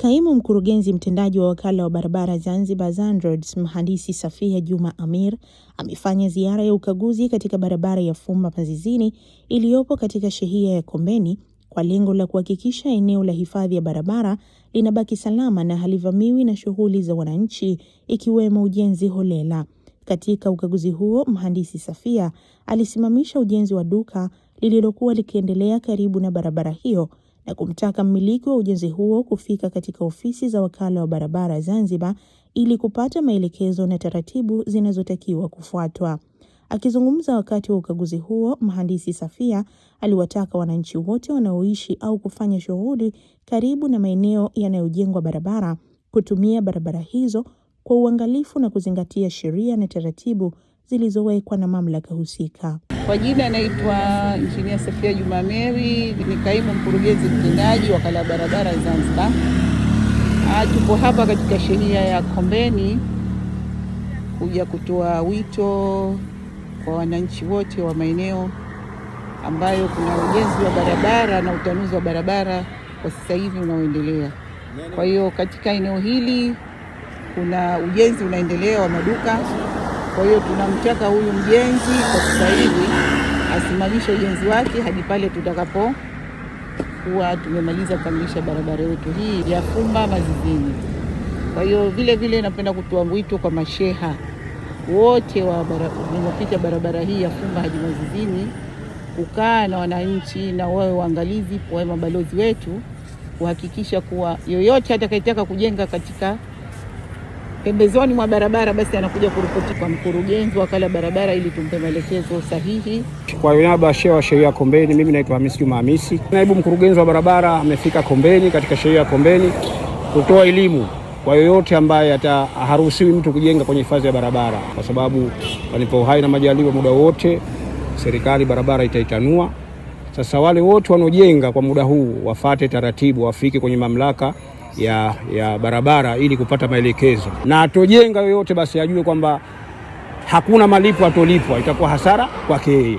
Kaimu mkurugenzi mtendaji wa wakala wa barabara Zanzibar ZANROADS, mhandisi Safia Juma Amir, amefanya ziara ya ukaguzi katika barabara ya Fumba Mazizini iliyopo katika shehia ya Kombeni kwa lengo la kuhakikisha eneo la hifadhi ya barabara linabaki salama na halivamiwi na shughuli za wananchi ikiwemo ujenzi holela. Katika ukaguzi huo, mhandisi Safia alisimamisha ujenzi wa duka lililokuwa likiendelea karibu na barabara hiyo na kumtaka mmiliki wa ujenzi huo kufika katika ofisi za wakala wa barabara Zanzibar ili kupata maelekezo na taratibu zinazotakiwa kufuatwa. Akizungumza wakati wa ukaguzi huo, mhandisi Safia aliwataka wananchi wote wanaoishi au kufanya shughuli karibu na maeneo yanayojengwa barabara kutumia barabara hizo kwa uangalifu na kuzingatia sheria na taratibu zilizowekwa na mamlaka husika. Kwa jina naitwa Injinia Safia Juma Amir, ni kaimu mkurugenzi mtendaji wa wakala wa barabara Zanzibar. Tupo hapa katika shehia ya Kombeni kuja kutoa wito kwa wananchi wote wa maeneo ambayo kuna ujenzi wa barabara na utanuzi wa barabara kwa sasa hivi unaoendelea. Kwa hiyo katika eneo hili kuna ujenzi unaendelea wa maduka. Kwa hiyo tunamtaka huyu mjenzi kwa sasa hivi asimamishe ujenzi wake hadi pale tutakapokuwa tumemaliza kukamilisha barabara yetu hii ya Fumba Mazizini. Kwa hiyo vile napenda kutoa wito kwa masheha wote wanaopita barabara hii ya Fumba hadi Mazizini kukaa na wananchi na wawe waangalizi kwa mabalozi wetu kuhakikisha kuwa yoyote atakayetaka kujenga katika pembezoni mwa barabara basi anakuja kuripoti kwa mkurugenzi wa wakala barabara ili tumpe maelekezo sahihi. Kwa niaba ya shehia ya Kombeni, mimi naitwa Hamisi Juma Hamisi. Naibu mkurugenzi wa barabara amefika Kombeni katika shehia ya Kombeni kutoa elimu kwa yoyote ambaye haruhusiwi mtu kujenga kwenye hifadhi ya barabara, kwa sababu palipo uhai na majaliwa muda wote serikali barabara itaitanua. Sasa wale wote wanaojenga kwa muda huu wafate taratibu, wafike kwenye mamlaka ya barabara ili kupata maelekezo, na atojenga yoyote basi ajue kwamba hakuna malipo atolipwa, itakuwa hasara kwake yeye.